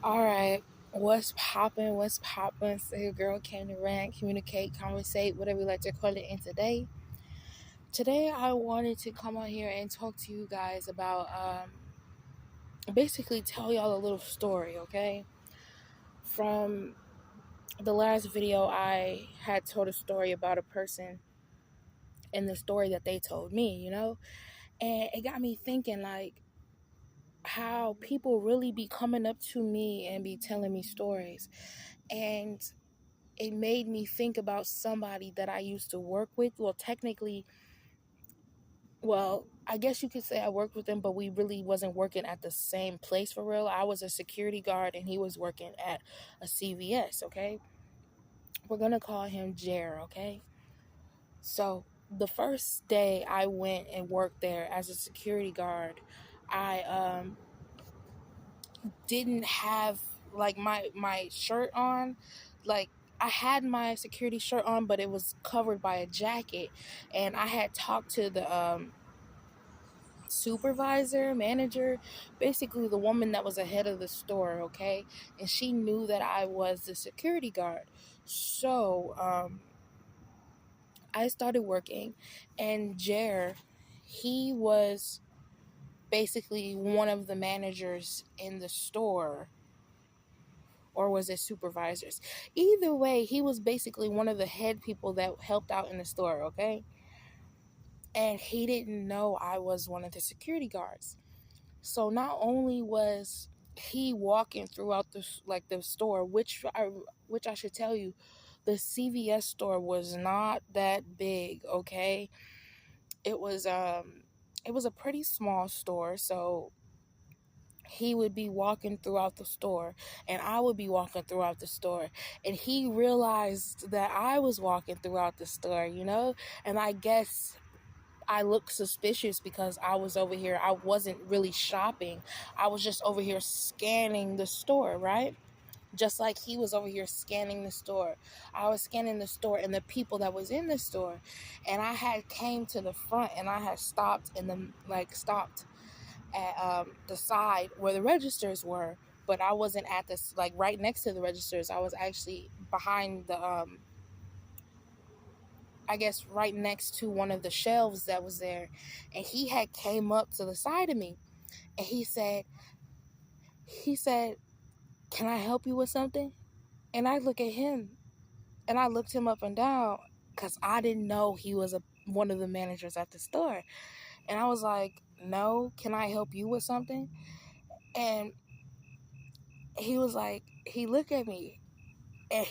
All right, what's poppin'? What's poppin'? So your girl came to rant, communicate, conversate, whatever you like to call it. And today I wanted to come on here and talk to you guys about, basically tell y'all a little story, okay? From the last video, I had told a story about a person and the story that they told me, and it got me thinking, like, how people really be coming up to me and be telling me stories. And it made me think about somebody that I used to work with. Well, technically, I guess you could say I worked with him, but we really wasn't working at the same place for real. I was a security guard and he was working at a CVS, okay? We're going to call him Jer, okay? So, the first day I went and worked there as a security guard, I didn't have like my shirt on. Like, I had my security shirt on, but it was covered by a jacket. And I had talked to the supervisor, manager, basically the woman that was ahead of the store, okay? And she knew that I was the security guard. So I started working, and Jer, he was basically one of the managers in the store, or was it supervisors? Either way, he was basically one of the head people that helped out in the store, okay? And he didn't know I was one of the security guards. So not only was he walking throughout the store, which I should tell you, the CVS store was not that big, okay? It was a pretty small store, so he would be walking throughout the store and I would be walking throughout the store, and he realized that I was walking throughout the store, and I guess I looked suspicious because I was over here. I wasn't really shopping. I was just over here scanning the store, right? Just like he was over here scanning the store. I was scanning the store and the people that was in the store, and I had came to the front and I had stopped in stopped at the side where the registers were, but I wasn't at this like right next to the registers. I was actually behind the I guess right next to one of the shelves that was there. And he had came up to the side of me and he said, "Can I help you with something?" And I look at him and I looked him up and down because I didn't know he was one of the managers at the store. And I was like, "No, can I help you with something?" And he was like, he looked at me, and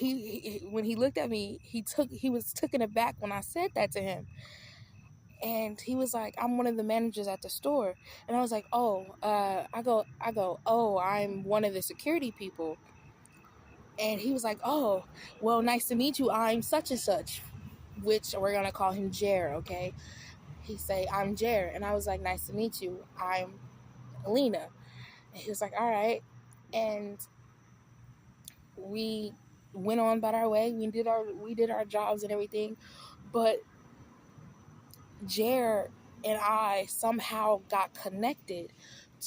when he looked at me, he was taken aback when I said that to him. And he was like, "I'm one of the managers at the store." And I was like, "Oh, oh, I'm one of the security people." And he was like, "Oh, well, nice to meet you. I'm such and such," which we're going to call him Jer, okay? He say, "I'm Jer." And I was like, "Nice to meet you. I'm Alina." And he was like, "All right." And we went on about our way. We did our jobs and everything. But Jer and I somehow got connected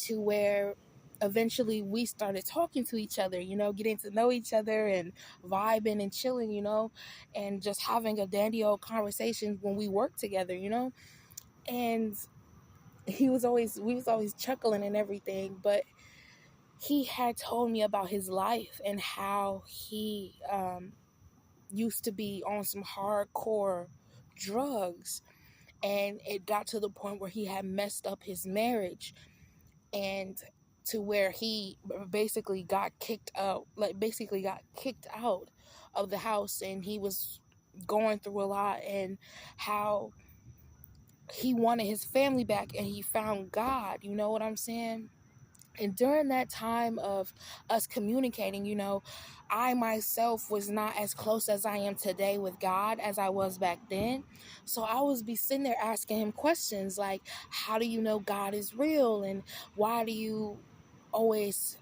to where eventually we started talking to each other, getting to know each other and vibing and chilling, and just having a dandy old conversation when we worked together, And we was always chuckling and everything, but he had told me about his life and how he used to be on some hardcore drugs, and it got to the point where he had messed up his marriage, and to where he basically got kicked out of the house, and he was going through a lot, and how he wanted his family back and he found God, you know what I'm saying? And during that time of us communicating, I myself was not as close as I am today with God as I was back then. So I was be sitting there asking him questions like, how do you know God is real? And why do you always,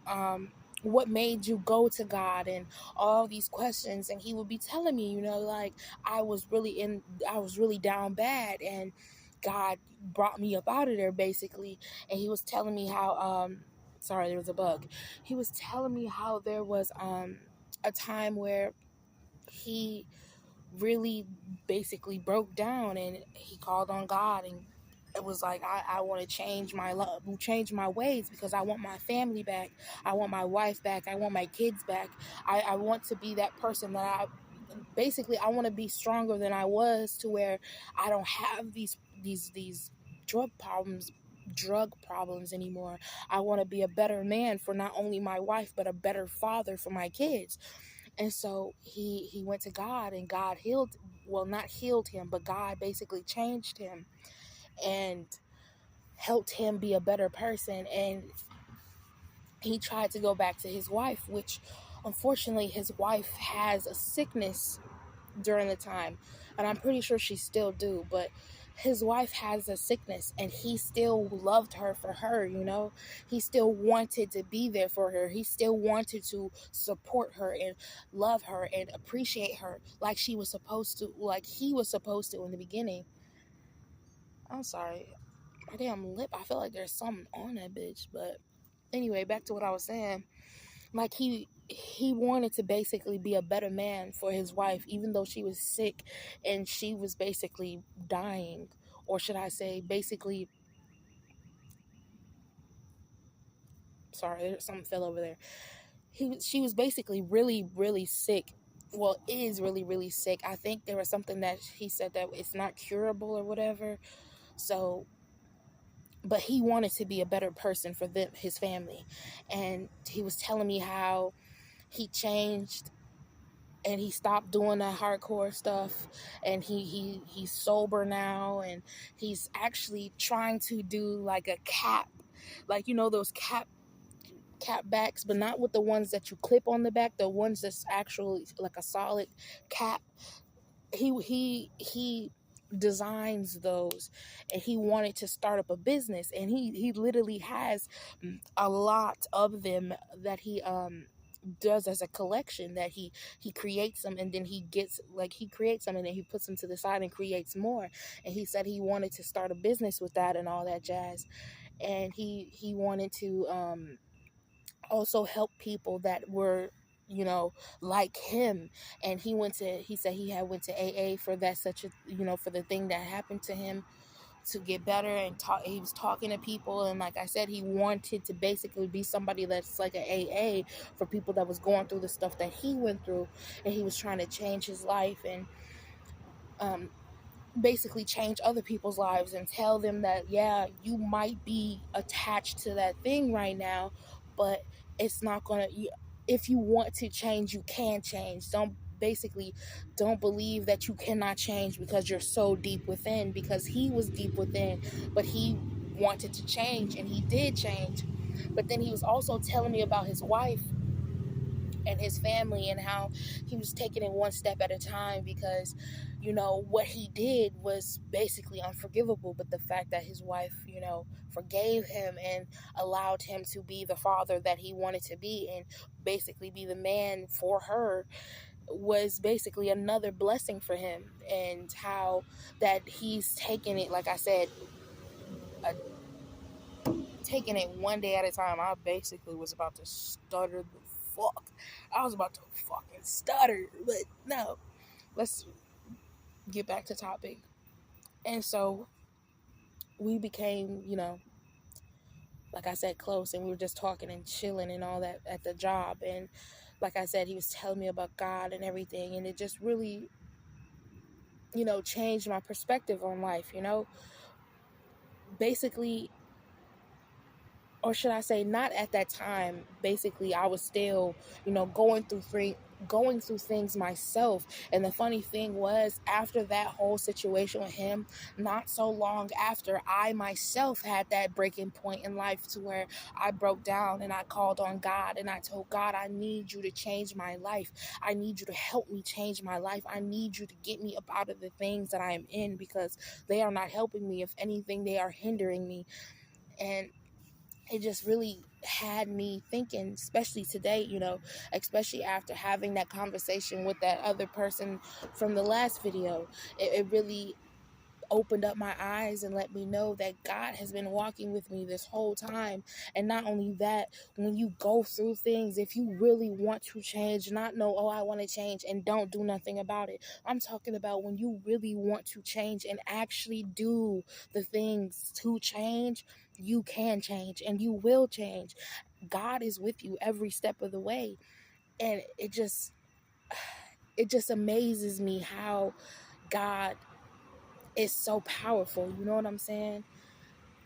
what made you go to God? And all these questions. And he would be telling me, like I was really down bad, and God brought me up out of there basically. And he was telling me how, Sorry, there was a bug. He was telling me how there was a time where he really basically broke down and he called on God, and it was like, I want to change my ways, because I want my family back. I want my wife back. I want my kids back. I want to be that person that I want to be stronger than I was, to where I don't have these drug problems anymore. I want to be a better man for not only my wife, but a better father for my kids. And so he went to God, and God healed, well, not healed him, but God basically changed him and helped him be a better person. And he tried to go back to his wife, which unfortunately his wife has a sickness during the time, and I'm pretty sure she still do, but his wife has a sickness, and he still loved her for her, he still wanted to be there for her. He still wanted to support her and love her and appreciate her like she was supposed to, like he was supposed to in the beginning. I'm sorry, my damn lip, I feel like there's something on that bitch. But anyway, back to what I was saying. Like he wanted to basically be a better man for his wife, even though she was sick and she was basically dying, or should I say basically, sorry, something fell over there. She was basically really, really sick. Well, is really, really sick. I think there was something that he said that it's not curable or whatever. So, but he wanted to be a better person for them, his family. And he was telling me how he changed and he stopped doing that hardcore stuff, and he's sober now, and he's actually trying to do like a cap, like those cap backs, but not with the ones that you clip on the back, the ones that's actually like a solid cap. He designs those, and he wanted to start up a business, and he literally has a lot of them that he does as a collection, that he creates them, and then he creates them and then he puts them to the side and creates more. And he said he wanted to start a business with that and all that jazz. And he wanted to also help people that were like him. And he said he had went to AA for that, such a for the thing that happened to him, to get better. And he was talking to people, and like I said, he wanted to basically be somebody that's like an AA for people that was going through the stuff that he went through. And he was trying to change his life, and um basically change other people's lives, and tell them that, yeah, you might be attached to that thing right now, but it's not gonna, if you want to change, you can change. Don't believe that you cannot change because you're so deep within, because he was deep within, but he wanted to change, and he did change. But then he was also telling me about his wife and his family, and how he was taking it one step at a time, because what he did was basically unforgivable. But the fact that his wife forgave him and allowed him to be the father that he wanted to be, and basically be the man for her, was basically another blessing for him. And how that he's taken it, like I said, uh, taking it one day at a time. I basically was about to stutter the fuck. I was about to fucking stutter, but no. Let's get back to topic. And so we became, like I said, close, and we were just talking and chilling and all that at the job. And like I said, he was telling me about God and everything, and it just really, changed my perspective on life, basically. Or should I say, not at that time. Basically, I was still, going through things myself. And the funny thing was, after that whole situation with him, not so long after, I myself had that breaking point in life, to where I broke down and I called on God, and I told God, I need you to change my life. I need you to help me change my life. I need you to get me up out of the things that I am in, because they are not helping me. If anything, they are hindering me. And it just really had me thinking, especially today, especially after having that conversation with that other person from the last video. It really opened up my eyes and let me know that God has been walking with me this whole time. And not only that, when you go through things, if you really want to change, not know, oh, I want to change and don't do nothing about it. I'm talking about when you really want to change and actually do the things to change, you can change and you will change. God is with you every step of the way. And it just amazes me how God is so powerful. You know what I'm saying?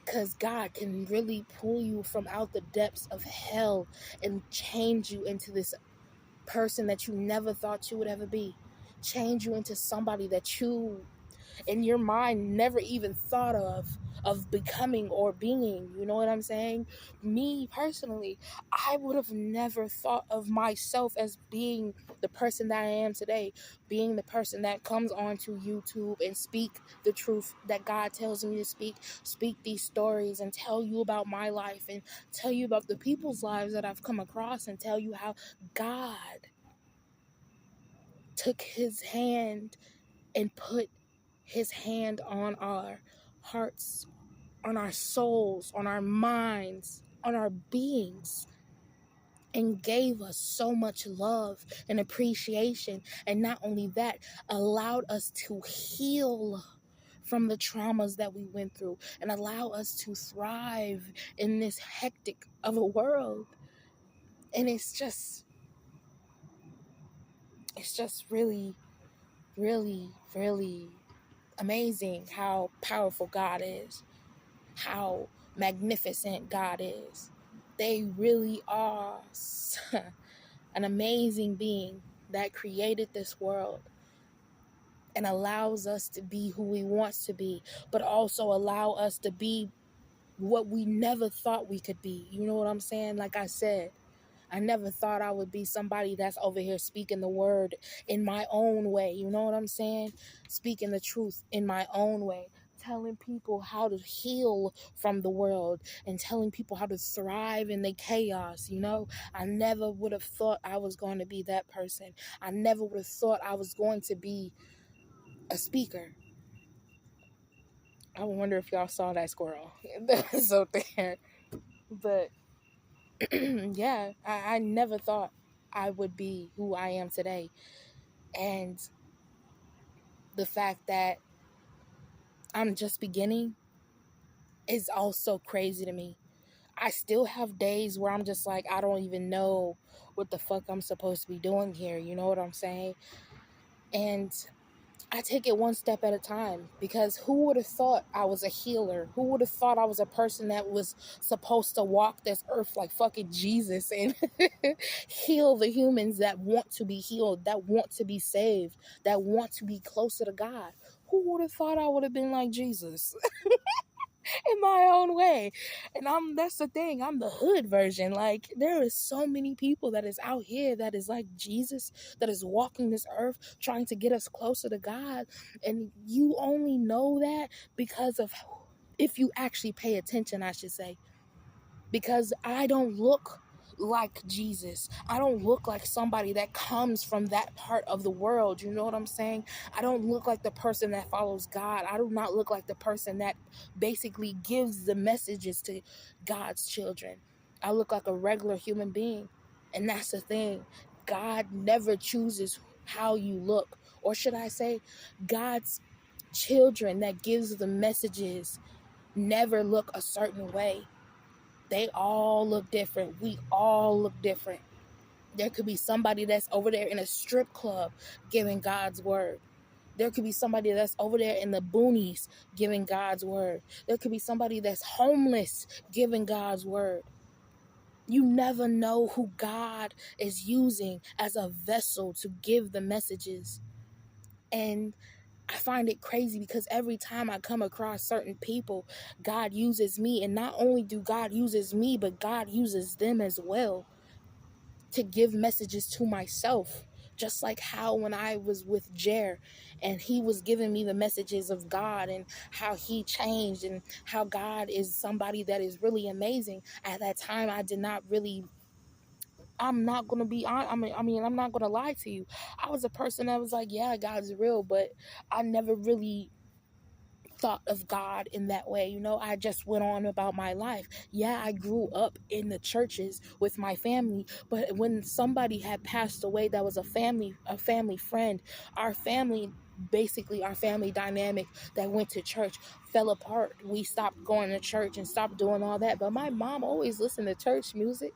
Because God can really pull you from out the depths of hell and change you into this person that you never thought you would ever be. Change you into somebody that you in your mind never even thought of becoming or being. You know what I'm saying? Me personally, I would have never thought of myself as being the person that I am today, being the person that comes onto YouTube and speak the truth that God tells me to speak these stories and tell you about my life and tell you about the people's lives that I've come across and tell you how God took his hand and put his hand on our hearts, on our souls, on our minds, on our beings, and gave us so much love and appreciation. And not only that, allowed us to heal from the traumas that we went through and allow us to thrive in this hectic of a world. And it's just really, really, really amazing how powerful God is, how magnificent God is. They really are an amazing being that created this world and allows us to be who we want to be, but also allow us to be what we never thought we could be. You know what I'm saying? Like I said, I never thought I would be somebody that's over here speaking the word in my own way. You know what I'm saying? Speaking the truth in my own way. Telling people how to heal from the world and telling people how to thrive in the chaos. You know, I never would have thought I was going to be that person. I never would have thought I was going to be a speaker. I wonder if y'all saw that squirrel that was up there. But yeah, I never thought I would be who I am today. And the fact that I'm just beginning is also crazy to me. I still have days where I'm just like, I don't even know what the fuck I'm supposed to be doing here. You know what I'm saying? And I take it one step at a time, because who would have thought I was a healer? Who would have thought I was a person that was supposed to walk this earth like fucking Jesus and heal the humans that want to be healed, that want to be saved, that want to be closer to God? Who would have thought I would have been like Jesus? In my own way. And that's the thing, I'm the hood version. Like, there is so many people that is out here that is like Jesus, that is walking this earth trying to get us closer to God. And you only know that because of, if you actually pay attention, I should say, because I don't look like Jesus. I don't look like somebody that comes from that part of the world. You know what I'm saying? I don't look like the person that follows God. I do not look like the person that basically gives the messages to God's children. I look like a regular human being. And that's the thing. God never chooses how you look. Or should I say, God's children that gives the messages never look a certain way. They all look different. We all look different. There could be somebody that's over there in a strip club giving God's word. There could be somebody that's over there in the boonies giving God's word. There could be somebody that's homeless giving God's word. You never know who God is using as a vessel to give the messages. And I find it crazy because every time I come across certain people, God uses me. And not only do God uses me, but God uses them as well to give messages to myself. Just like how when I was with Jer and he was giving me the messages of God and how he changed and how God is somebody that is really amazing. At that time, I did not really, I'm not going to be on. I'm not going to lie to you. I was a person that was like, yeah, God's real, but I never really thought of God in that way. You know, I just went on about my life. Yeah, I grew up in the churches with my family, but when somebody had passed away that was a family friend, our family, basically our family dynamic that went to church fell apart. We stopped going to church and stopped doing all that. But my mom always listened to church music.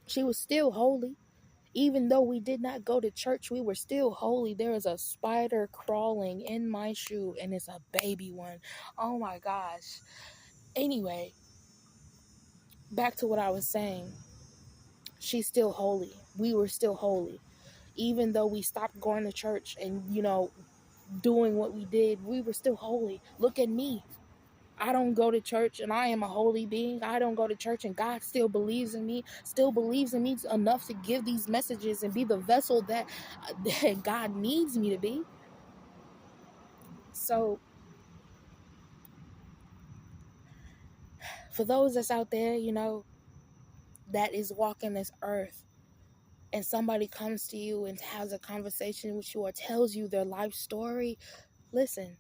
She was still holy. Even though we did not go to church, we were still holy. There is a spider crawling in my shoe, and it's a baby one. Oh my gosh. Anyway, back to what I was saying. She's still holy. We were still holy. Even though we stopped going to church and, doing what we did, we were still holy. Look at me. I don't go to church and I am a holy being. I don't go to church and God still believes in me, enough to give these messages and be the vessel that God needs me to be. So for those that's out there, that is walking this earth, and somebody comes to you and has a conversation with you or tells you their life story, listen.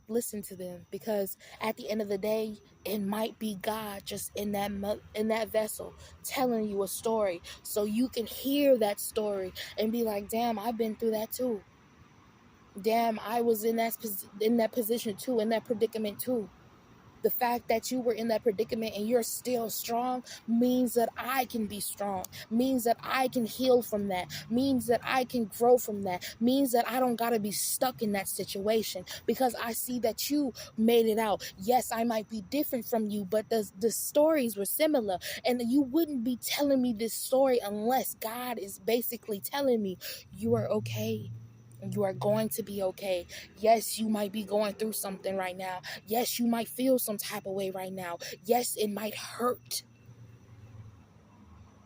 Listen to them, because at the end of the day, it might be God just in that vessel telling you a story, so you can hear that story and be like, damn, I've been through that too. Damn, I was in that position too, in that predicament too. The fact that you were in that predicament and you're still strong means that I can be strong, means that I can heal from that, means that I can grow from that, means that I don't got to be stuck in that situation, because I see that you made it out. Yes, I might be different from you, but the stories were similar, and you wouldn't be telling me this story unless God is basically telling me you are okay. You are going to be okay. Yes, you might be going through something right now. Yes, you might feel some type of way right now. Yes, it might hurt.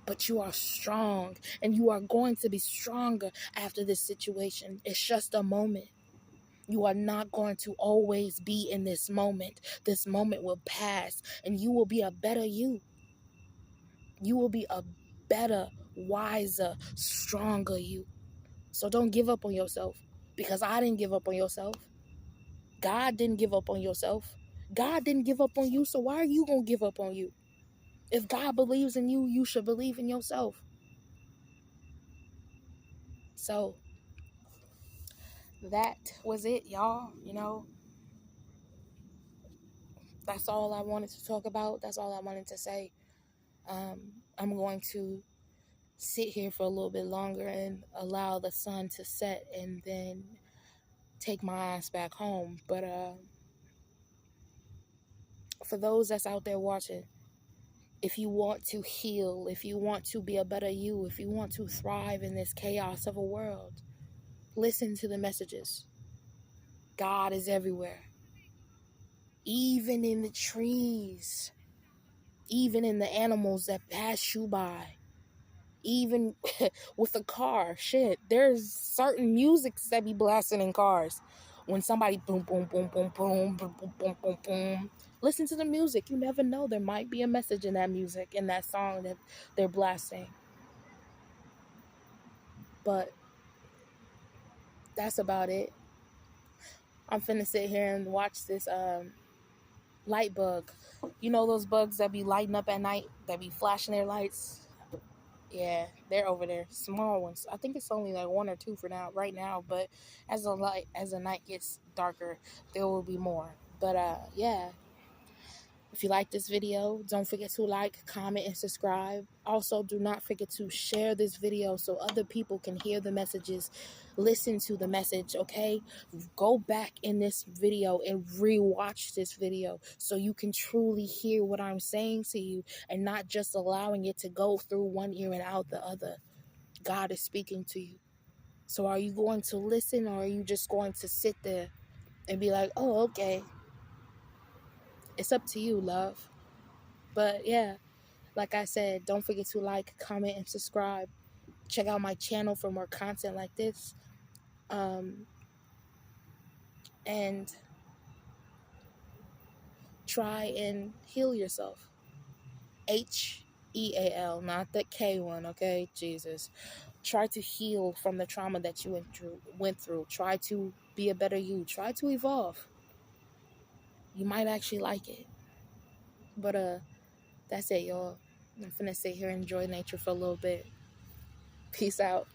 But you are strong, and you are going to be stronger after this situation. It's just a moment. You are not going to always be in this moment. This moment will pass, and you will be a better you. You will be a better, wiser, stronger you. So don't give up on yourself, because I didn't give up on yourself. God didn't give up on yourself. God didn't give up on you, so why are you going to give up on you? If God believes in you, you should believe in yourself. So that was it, y'all. That's all I wanted to talk about. That's all I wanted to say. I'm going to sit here for a little bit longer and allow the sun to set, and then take my ass back home. But for those that's out there watching, if you want to heal, if you want to be a better you, if you want to thrive in this chaos of a world, listen to the messages. God is everywhere. Even in the trees, even in the animals that pass you by, even with a car. Shit, there's certain musics that be blasting in cars. When somebody boom, boom, boom, boom, boom, boom, boom, boom, boom, boom. Listen to the music. You never know. There might be a message in that music, in that song that they're blasting. But that's about it. I'm finna sit here and watch this light bug. You know those bugs that be lighting up at night, that be flashing their lights? Yeah, they're over there. Small ones. I think it's only like one or two for now, right now. But as the night gets darker, there will be more. But yeah. If you like this video, don't forget to like, comment, and subscribe. Also, do not forget to share this video so other people can hear the messages, listen to the message, okay? Go back in this video and rewatch this video so you can truly hear what I'm saying to you, and not just allowing it to go through one ear and out the other. God is speaking to you. So are you going to listen, or are you just going to sit there and be like, oh, okay? It's up to you, love. But yeah, like I said, don't forget to like, comment, and subscribe. Check out my channel for more content like this. And try and heal yourself. Heal, not the K one, okay? Jesus. Try to heal from the trauma that you went through. Try to be a better you. Try to evolve. You might actually like it. But that's it, y'all. I'm finna sit here and enjoy nature for a little bit. Peace out.